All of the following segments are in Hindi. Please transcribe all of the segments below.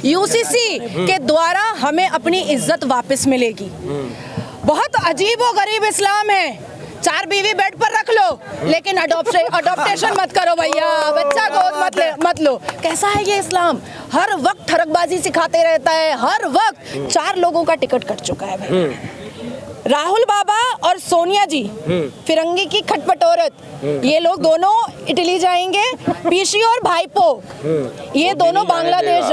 यूसीसी के द्वारा हमें अपनी इज्जत वापस मिलेगी। बहुत अजीब व गरीब इस्लाम है, 4 बीवी बेड पर रख लो लेकिन अडॉप्टेशन मत करो भैया, बच्चा गोद मत लो। कैसा है ये इस्लाम? हर वक्त ठरकबाजी सिखाते रहता है, हर वक्त 4 लोगों का टिकट कट चुका है भाई। राहुल बाबा और सोनिया जी फिरंगी की खटपट औरत, ये लोग दोनों इटली जाएंगे। पीसी और भाईपो ये दोनों बांग्लादेश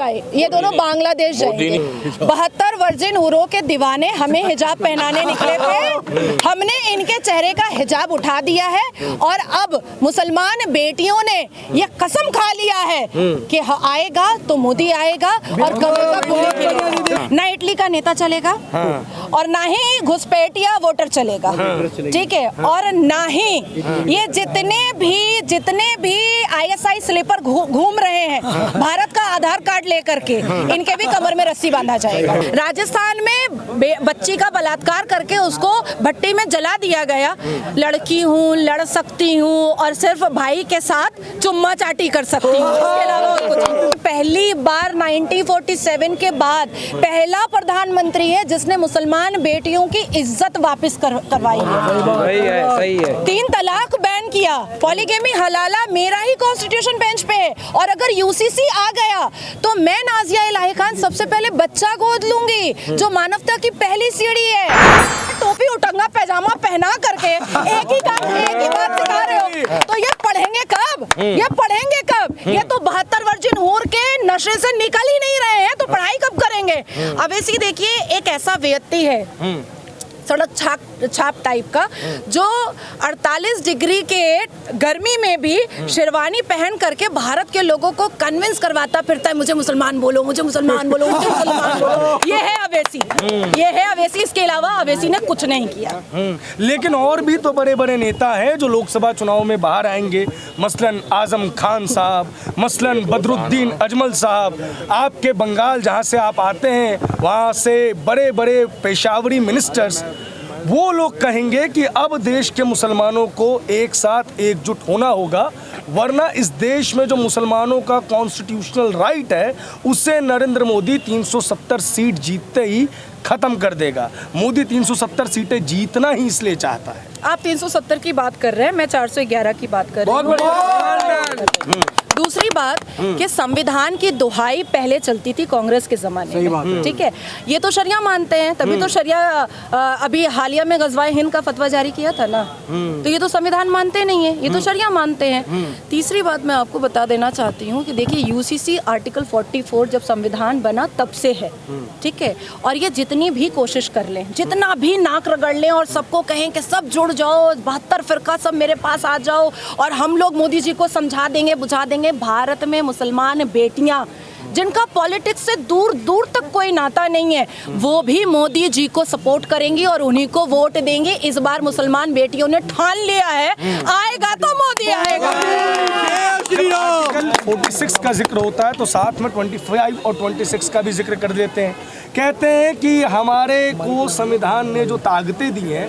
जाएंगे। 72 वर्जिन उरो के दीवाने हमें हिजाब पहनाने निकले थे, हमने इनके चेहरे का हिजाब उठा दिया है और अब मुसलमान बेटियों ने ये कसम खा लिया है कि आएगा तो मोदी आएगा और कभी ना इटली का नेता चलेगा और ना ही घुसपैठिया वोटर चलेगा, ठीक है। और ना ही ये जितने भी ISI स्लीपर घूम रहे हैं भारत का आधार कार्ड लेकर के, इनके भी कमर में रस्सी बांधा जाएगा। राजस्थान में बच्ची का बलात्कार करके उसको भट्टी में जला दिया गया। लड़की हूँ, लड़ सकती हूँ और सिर्फ भाई के साथ चुम्मा चाटी कर सकती हूँ, इसके अलावा और कुछ नहीं। पहली बार 1947 के बाद पहला प्रधानमंत्री है जिसने मुसलमान बेटियों की इज्जत वापस करवाई है। सही है। 3 तलाक बैन किया, पॉलीगेमी हलाला मेरा ही कॉन्स्टिट्यूशन बेंच पे है। और अगर यूसीसी आ गया तो मैं नाजिया इलाही खान सबसे पहले बच्चा गोद लूंगी, जो मानवता की पहली सीढ़ी है। टोपी उटंगा पैजामा पहना करके एक ही बात सिखा रहे हो, तो ये पढ़ेंगे कब? ये तो 72 वर्जिन हूर के नशे से निकल ही नहीं रहे हैं, तो पढ़ाई कब करेंगे? अवैसी देखिए एक ऐसा व्यक्ति है सड़क छाप टाइप का, जो 48 डिग्री के गर्मी में भी शेरवानी पहन करके भारत के लोगों को कन्विंस करवाता फिरता है, मुझे मुसलमान बोलो, मुझे मुसलमान बोलो, मुझे मुसलमान बोलो। ये है अवैसी, इसके अलावा अवैसी ने कुछ नहीं किया। लेकिन और भी तो बड़े बड़े नेता हैं जो लोकसभा चुनाव में बाहर आएंगे, मसलन आजम खान साहब, मसलन बदरुद्दीन अजमल साहब। आपके बंगाल जहाँ से आप आते हैं वहाँ से बड़े बड़े पेशावरी मिनिस्टर्स, वो लोग कहेंगे कि अब देश के मुसलमानों को एक साथ एकजुट होना होगा, वरना इस देश में जो मुसलमानों का कॉन्स्टिट्यूशनल राइट है उसे नरेंद्र मोदी 370 सीट जीतते ही खत्म कर देगा। मोदी 370 सीटें जीतना ही इसलिए चाहता है। आप 370 की बात कर रहे हैं, मैं 411 की बात कर रही हूँ। दूसरी बात कि संविधान की दुहाई पहले चलती थी कांग्रेस के जमाने में, ठीक है। ये तो शरिया मानते हैं, तभी तो शरिया अभी हालिया में गजवाए हिंद का फतवा जारी किया था ना, तो ये तो संविधान मानते नहीं है, ये तो शरिया मानते हैं। तीसरी बात मैं आपको बता देना चाहती हूँ कि देखिए यूसीसी आर्टिकल 44 जब संविधान बना तब से है, ठीक है। और ये जितनी भी कोशिश कर लें, जितना भी नाक रगड़ लें और सबको कहें कि सब जुड़ जाओ, 72 फिरका सब मेरे पास आ जाओ और हम लोग मोदी जी को समझा देंगे, बुझा देंगे, भारत में मुसलमान बेटियां जिनका पॉलिटिक्स से दूर दूर तक कोई नाता नहीं है, वो भी मोदी जी को सपोर्ट करेंगी और उन्हीं को वोट देंगे। इस बार मुसलमान बेटियों ने ठान लिया है, आएगा तो मोदी आएगा। 46 का जिक्र होता है तो साथ में 25 और 26 का भी जिक्र कर देते हैं। कहते हैं कि हमारे को संविधान ने जो ताकतें दी हैं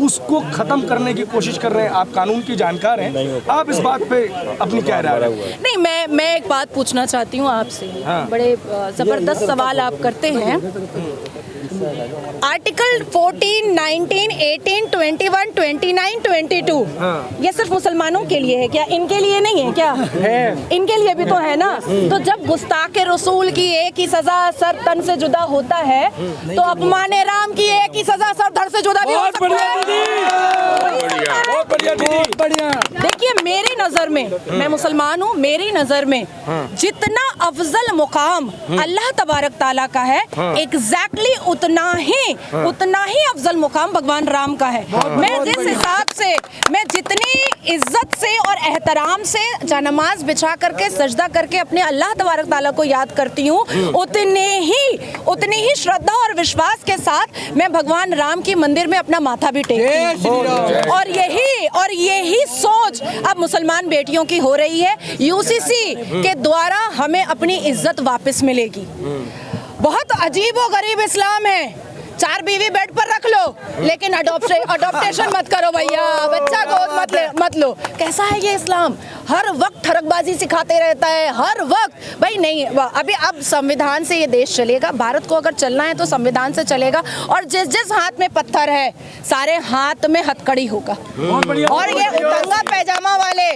उसको खत्म करने की कोशिश कर रहे हैं। आप कानून की जानकार हैं, आप इस बात पे अपनी क्या राय है? नहीं, मैं एक बात पूछना चाहती हूँ आपसे। हाँ। बड़े जबरदस्त सवाल आप करते हैं। आर्टिकल 14, 19, 18, 21, 29, 22 ये सिर्फ मुसलमानों के लिए है क्या? इनके लिए नहीं है क्या? है। इनके लिए भी तो है ना। तो जब गुस्ताखे रसूल की एक ही सजा सर तन से जुदा होता है तो अपमाने राम की एक ही सजा सर धड़ से जुदा भी हो सकता है। देखिए मेरी नजर में, मैं मुसलमान हूँ, मेरी नजर में जितना अफजल मुकाम अल्लाह तबारक ताला का है, एग्जैक्टली उतना ही अफजल मुकाम भगवान राम का है। मैं जिस हिसाब से, मैं जितनी इज्जत से और एहतराम से जानमाज बिछा करके सजदा करके अपने अल्लाह तबारक ताला को याद करती हूँ, उतनी ही श्रद्धा और विश्वास के साथ मैं भगवान राम की मंदिर में अपना माथा भी टेकती हूँ। और यही सोच अब मुसलमान बेटियों की हो रही है। यूसीसी के द्वारा हमें अपनी इज्जत वापस मिलेगी। बहुत अजीब व गरीब इस्लाम है, 4 बीवी बेड पर रख लो, लेकिन अडॉप्टेशन मत करो भैया, बच्चा गोद मत लो। कैसा है ये इस्लाम? हर वक्त ठरकबाजी सिखाते रहता है, हर वक्त। भाई नहीं, अभी अब संविधान से ये देश चलेगा। भारत को अगर चलना है तो संविधान से चलेगा, और जिस जिस हाथ में पत्थर है सारे हाथ में हथकड़ी होगा। और ये उतंगा पैजामा वाले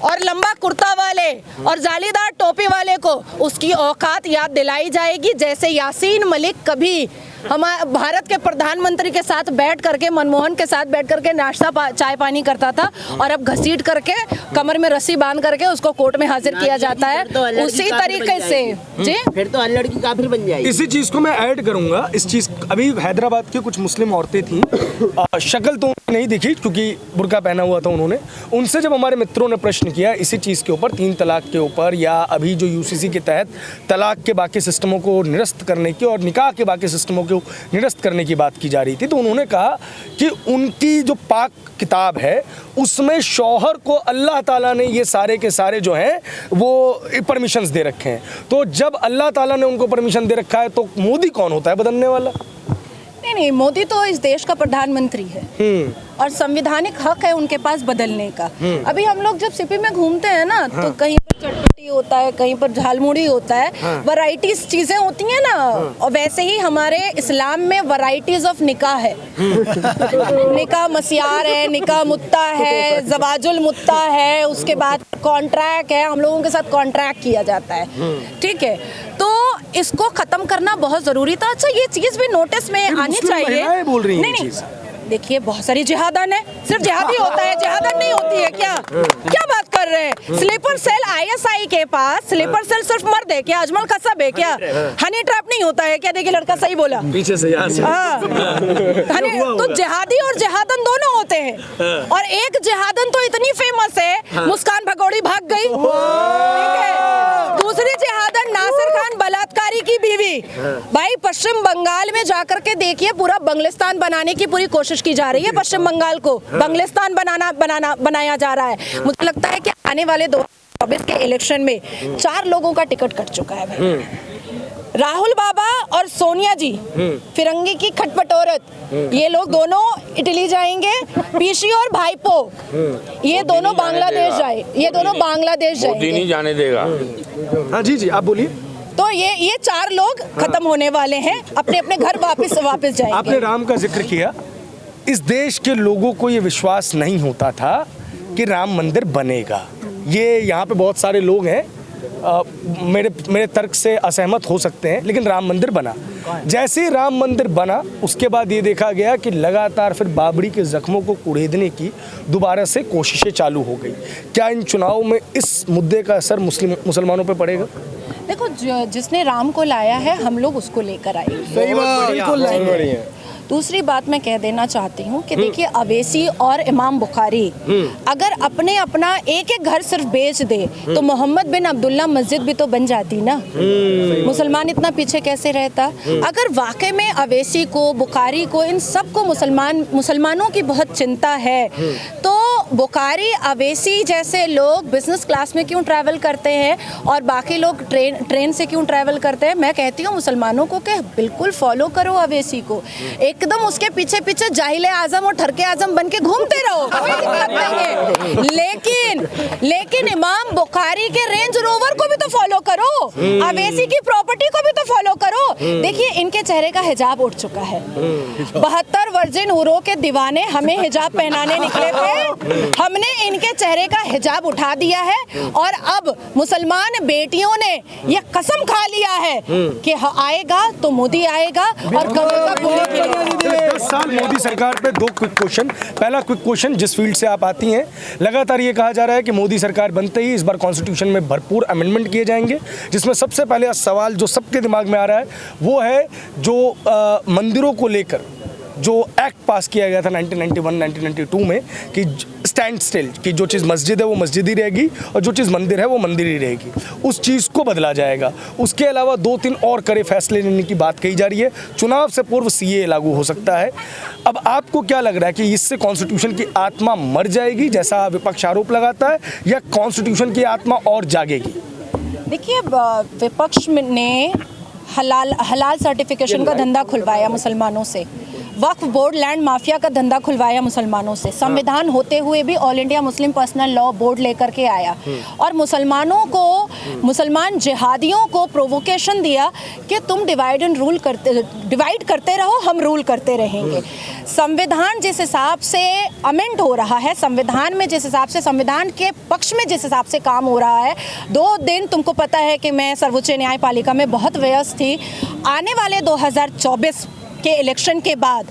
और लंबा कुर्ता वाले और जालीदार टोपी वाले को उसकी औकात याद दिलाई जाएगी, जैसे यासीन मलिक कभी हमारे भारत के प्रधानमंत्री के साथ बैठ करके, मनमोहन के साथ बैठ करके नाश्ता चाय पानी करता था, और अब घसीट करके कमर में रस्सी बांध करके उसको कोर्ट में हाजिर किया जाता है। उसी तरीके से जी फिर तो हर लड़की काफिर बन जाएगी। इसी चीज को मैं ऐड करूंगा। इस चीज, अभी हैदराबाद की कुछ मुस्लिम औरतें थी, शक्ल तो नहीं दिखी क्योंकि बुर्का पहना हुआ था उन्होंने। उनसे जब हमारे मित्रों ने प्रश्न किया इसी चीज़ के ऊपर, 3 तलाक के ऊपर, या अभी जो यूसीसी के तहत तलाक के बाकी सिस्टमों को निरस्त करने की और निकाह के बाकी सिस्टमों को निरस्त करने की बात की जा रही थी, तो उन्होंने कहा कि उनकी जो पाक किताब है उसमें शौहर को अल्लाह ताला ने ये सारे के सारे जो हैं वो परमिशंस दे रखे हैं। तो जब अल्लाह ताला ने उनको परमिशन दे रखा है तो मोदी कौन होता है बदलने वाला? नहीं, मोदी तो इस देश का प्रधानमंत्री है और संवैधानिक हक है उनके पास बदलने का। अभी हम लोग जब सिपी में घूमते हैं ना, तो कहीं पर चटपटी होता है, कहीं पर झालमुड़ी होता है, वैरायटीज चीजें होती हैं ना। और वैसे ही हमारे इस्लाम में वैरायटीज ऑफ निकाह है। निकाह मसियार है, निकाह मुत्ता है, जवाजुल मुत्ता है, उसके बाद कॉन्ट्रैक्ट है, हम लोगों के साथ कॉन्ट्रैक्ट किया जाता है, ठीक है। तो इसको खत्म करना बहुत जरूरी था। अच्छा, ये चीज भी नोटिस में आनी चाहिए। बोल रही नहीं, देखिए बहुत सारी जिहादन है, सिर्फ जिहादी होता है, जिहादन नहीं होती है क्या? क्या बात कर रहे हैं? स्लीपर सेल आईएसआई के पास स्लीपर सेल सिर्फ मर्द है क्या? अजमल कसाब है क्या? हनी ट्रैप नहीं होता है क्या? देखिए लड़का सही बोला पीछे से, हाँ। तो जिहादी और जिहादन दोनों होते हैं, और एक जिहादन तो इतनी फेमस है, मुस्कान भगोड़ी भाग गई, ठीक है। दूसरी जिहादन नासिर खान बलात्कारी की बीवी। भाई पश्चिम बंगाल में जाकर के देखिए, पूरा बंगलिस्तान बनाने की पूरी कोशिश की जा रही है। पश्चिम बंगाल को बंगलिस्तान बनाया जा रहा है। मुझे लगता है कि आने वाले 2024 के इलेक्शन में 4 लोगों का टिकट कट चुका है भाई। राहुल बाबा और सोनिया जी, फिरंगी की खटपट औरत, ये लोग दोनों इटली जाएंगे। पीसी और भाईपो, ये दोनों बांग्लादेश जाएंगे। मोदी नहीं जाने देगा। हाँ जी, आप बोलिए। तो ये 4 लोग खत्म होने वाले हैं, अपने अपने घर वापस जाएंगे। आपने राम का जिक्र किया। इस देश के लोगों को ये विश्वास नहीं होता था कि राम मंदिर बनेगा। ये यहाँ पे बहुत सारे लोग हैं मेरे तर्क से असहमत हो सकते हैं, लेकिन राम मंदिर बना। जैसे ही राम मंदिर बना उसके बाद ये देखा गया कि लगातार फिर बाबरी के जख्मों को कुरेदने की दोबारा से कोशिशें चालू हो गई। क्या इन चुनावों में इस मुद्दे का असर मुसलमानों पे पड़ेगा? देखो, जिसने राम को लाया है हम लोग उसको लेकर आए। सही बात, बिल्कुल बढ़िया। दूसरी बात मैं कह देना चाहती हूँ कि देखिए, अवेसी और इमाम बुखारी अगर अपने अपना एक एक घर सिर्फ बेच दे तो मोहम्मद बिन अब्दुल्ला मस्जिद भी तो बन जाती ना। मुसलमान इतना पीछे कैसे रहता? अगर वाकई में अवेसी को, बुखारी को, इन सब को मुसलमानों की बहुत चिंता है, तो बुखारी, अवेसी जैसे लोग बिजनेस क्लास में क्यों ट्रैवल करते हैं और बाकी लोग ट्रेन से क्यों ट्रैवल करते हैं? मैं कहती हूँ मुसलमानों को कि बिल्कुल फॉलो करो अवेसी को, एकदम उसके पीछे पीछे जाहिले आजम और ठरके आजम बन के घूमते रहो, कोई दिक्कत नहीं है। लेकिन इमाम बुखारी के रेंज रोवर को भी तो फॉलो करो, अवेसी की प्रॉपर्टी को भी तो फॉलो करो। देखिए, इनके चेहरे का हिजाब उठ चुका है। 72 वर्जिन हुरों के दीवाने हमें हिजाब पहनाने निकले थे, हमने इनके चेहरे का हिजाब उठा दिया है, और अब मुसलमान बेटियों ने ये कसम खा लिया है कि आएगा तो मोदी आएगा और करेगा पूरी। 10 साल मोदी सरकार पे 2 क्विक क्वेश्चन। पहला क्विक क्वेश्चन, जिस फील्ड से आप आती हैं, लगातार ये कहा जा रहा है कि मोदी सरकार बनते ही इस बार कॉन्स्टिट्यूशन में भरपूर अमेंडमेंट किए जाएंगे, जिसमें सबसे पहले सवाल जो सबके दिमाग में आ रहा है वो है जो मंदिरों को लेकर जो एक्ट पास किया गया था 1991-1992 में कि स्टैंड स्टिल, कि जो चीज़ मस्जिद है वो मस्जिद ही रहेगी और जो चीज़ मंदिर है वो मंदिर ही रहेगी, उस चीज़ को बदला जाएगा। उसके अलावा 2-3 और कड़े फैसले लेने की बात कही जा रही है। चुनाव से पूर्व सीए लागू हो सकता है। अब आपको क्या लग रहा है कि इससे कॉन्स्टिट्यूशन की आत्मा मर जाएगी जैसा विपक्ष आरोप लगाता है, या कॉन्स्टिट्यूशन की आत्मा और जागेगी? देखिए, विपक्ष ने हलाल सर्टिफिकेशन का धंधा खुलवाया मुसलमानों से, वक्फ बोर्ड लैंड माफिया का धंधा खुलवाया मुसलमानों से, संविधान होते हुए भी all India Muslim personal law board लेकर के आया और मुसलमानों को, मुसलमान जिहादियों को प्रोवोकेशन दिया कि तुम डिवाइड करते रहो, हम रूल करते रहेंगे। संविधान जिस हिसाब से अमेंड हो रहा है, संविधान में जिस हिसाब से, संविधान के पक्ष में जिस हिसाब से काम हो रहा है, 2 दिन तुमको पता है कि मैं सर्वोच्च न्यायपालिका में बहुत व्यस्त थी। आने वाले 2024 के इलेक्शन के बाद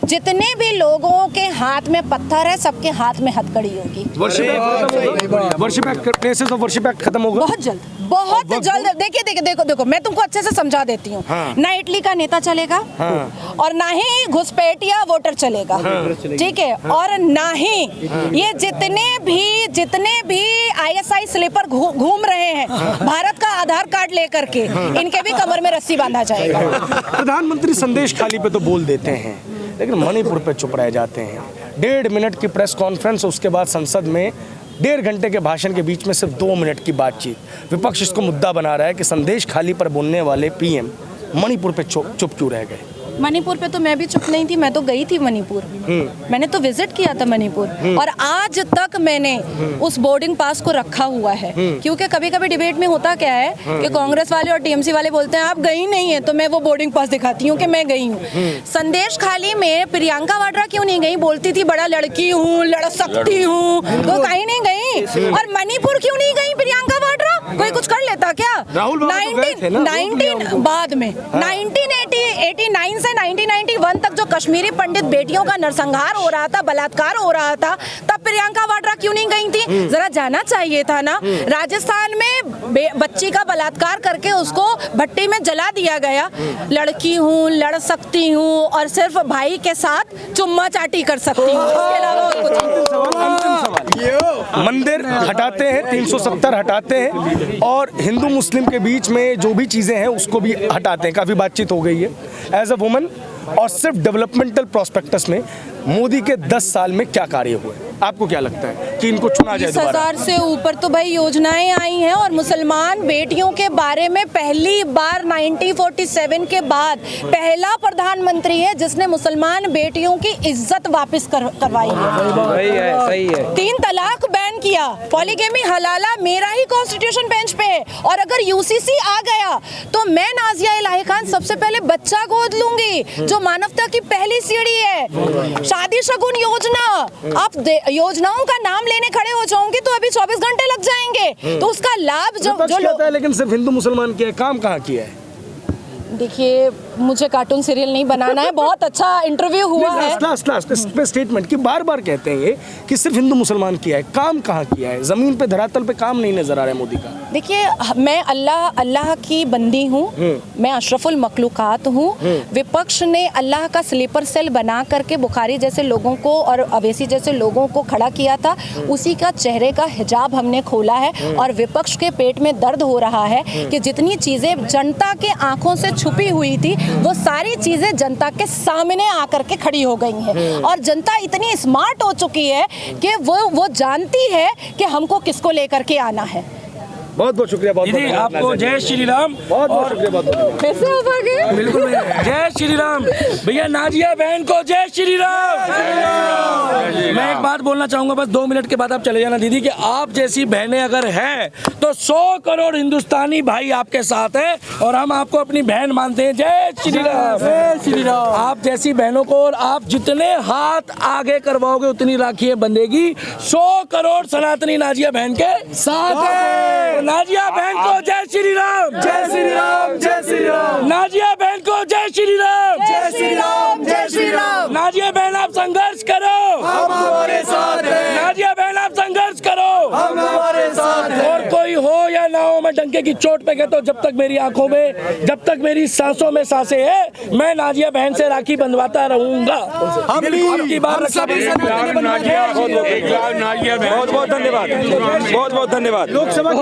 जितने भी लोगों के हाथ में पत्थर है, सबके हाथ में हथकड़ी होगी। वर्षिप एक्ट खत्म होगा बहुत जल्द, बहुत जल्द। देखो मैं तुमको अच्छे से समझा देती हूँ। ना इटली का नेता चलेगा और ना ही घुसपैठिया वोटर चलेगा, ठीक है, और ना ही ये जितने भी ISI स्लीपर घूम रहे हैं भारत का आधार कार्ड लेकर के, इनके भी कमर में रस्सी बांधा जाएगा। प्रधानमंत्री संदेश खाली पे तो बोल देते हैं, लेकिन मणिपुर पे चुप रह जाते हैं। 1.5 मिनट की प्रेस कॉन्फ्रेंस, उसके बाद संसद में 1.5 घंटे के भाषण के बीच में सिर्फ 2 मिनट की बातचीत। विपक्ष इसको मुद्दा बना रहा है कि संदेश खाली पर बोलने वाले PM मणिपुर पे चुप क्यों रह गए। मणिपुर पे तो मैं भी चुप नहीं थी, मैं तो गई थी मणिपुर, मैंने तो विजिट किया था मणिपुर और आज तक मैंने उस बोर्डिंग पास को रखा हुआ है। क्योंकि कभी कभी डिबेट में होता क्या है कि कांग्रेस वाले और TMC वाले बोलते हैं आप गई नहीं है, तो मैं वो बोर्डिंग पास दिखाती हूँ कि मैं गई हूँ। संदेश खाली में प्रियंका वाड्रा क्यों नहीं गई, बोलती थी बड़ा लड़की हूँ, लड़ सकती हूँ, तो कहीं नहीं गई। और मणिपुर क्यों नहीं गई प्रियंका वाड्रा, कोई कुछ कर लेता क्या। 19 बाद में 1989 से 1991 तक जो कश्मीरी पंडित बेटियों का नरसंहार हो रहा था, बलात्कार हो रहा था, तब प्रियंका वाड्रा क्यों नहीं गई थी। जरा जाना चाहिए था ना। राजस्थान में बच्ची का बलात्कार करके उसको भट्टी में जला दिया गया। लड़की हूँ, लड़ सकती हूँ और सिर्फ भाई के साथ चुम्मा चाटी कर सकती हूँ, इसके अलावा और कुछ नहीं। मंदिर हटाते हैं, 370 हटाते हैं और हिंदू मुस्लिम के बीच में जो भी चीजें हैं उसको भी हटाते हैं। काफी बातचीत हो गई है एज अ वुमन। और सिर्फ डेवलपमेंटल प्रोस्पेक्टस में मोदी के 10 साल में क्या कार्य हुए, आपको क्या लगता है कि इनको चुना जाए दोबारा। 20,000 से ऊपर तो भाई योजनाएं आई हैं और मुसलमान बेटियों के बारे में पहली बार 1947 के बाद पहला प्रधानमंत्री है जिसने मुसलमान बेटियों की इज्जत वापस करवाई है। सही है। 3 तलाक बैन किया, पॉलीगेमी हलाला मेरा ही कॉन्स्टिट्यूशन बेंच पे है। और अगर UCC आ गया तो मैं नाजिया इलाही खान सबसे पहले बच्चा गोद लूंगी, जो मानवता की पहली सीढ़ी है। शादी शगुन योजना, आप योजनाओं का नाम लेने खड़े हो जाओगे तो अभी 24 घंटे लग जाएंगे। तो उसका लाभ जो कहता है, लेकिन सिर्फ हिंदू मुसलमान किया है, काम कहाँ किया है। देखिए मुझे कार्टून सीरियल नहीं बनाना है, बहुत अच्छा इंटरव्यू हुआ है। लास्ट स्टेटमेंट की बार बार कहते हैं ये कि सिर्फ हिंदू मुसलमान किया है, काम कहाँ किया है। जमीन पे धरातल पे काम नहीं नजर आ रहा है मोदी का। देखिए मैं अल्लाह की बंदी हूँ, मैं अशरफुल मखलूकात हूँ। विपक्ष ने अल्लाह का स्लीपर सेल बना करके बुखारी जैसे लोगों को और अवैसी जैसे लोगों को खड़ा किया था, उसी का चेहरे का हिजाब हमने खोला है। और विपक्ष के पेट में दर्द हो रहा है कि जितनी चीज़ें जनता के आंखों से छुपी हुई थी वो सारी चीजें जनता के सामने आकर के खड़ी हो गई हैं। और जनता इतनी स्मार्ट हो चुकी है कि वो जानती है कि हमको किसको लेकर के आना है। बहुत बहुत शुक्रिया। दीदी आपको जय श्री राम। बहुत शुक्रिया। कैसे हो गए? बिल्कुल जय श्री राम भैया। नाजिया बहन को जय श्री राम। मैं एक बात बोलना चाहूंगा, बस 2 मिनट के बाद आप चले जाना दीदी, कि आप जैसी बहनें अगर हैं तो 100 करोड़ हिंदुस्तानी भाई आपके साथ हैं और हम आपको अपनी बहन मानते हैं। जय श्री राम। जय श्री राम। आप जैसी बहनों को और आप जितने हाथ आगे करवाओगे उतनी राखी बंधेगी। 100 करोड़ सनातनी नाजिया बहन के साथ है। नाजिया बहन को जय श्री राम। जय श्री राम। जय श्री राम। नाजिया बहन को जय श्री राम। जय श्री राम। जय श्री राम। नाजिया बहन आप संघर्ष करो, हम हमारे साथ हैं। नाजिया बहन आप संघर्ष करो, हम हमारे साथ हैं। और कोई हो या ना हो, मैं डंके की चोट पे कहता हूँ, जब तक मेरी आंखों में, जब तक मेरी सांसों में सांसें हैं, मैं नाजिया बहन से राखी बंधवाता रहूंगा। आपकी बात बहुत बहुत धन्यवाद। बहुत बहुत धन्यवाद। लोकसभा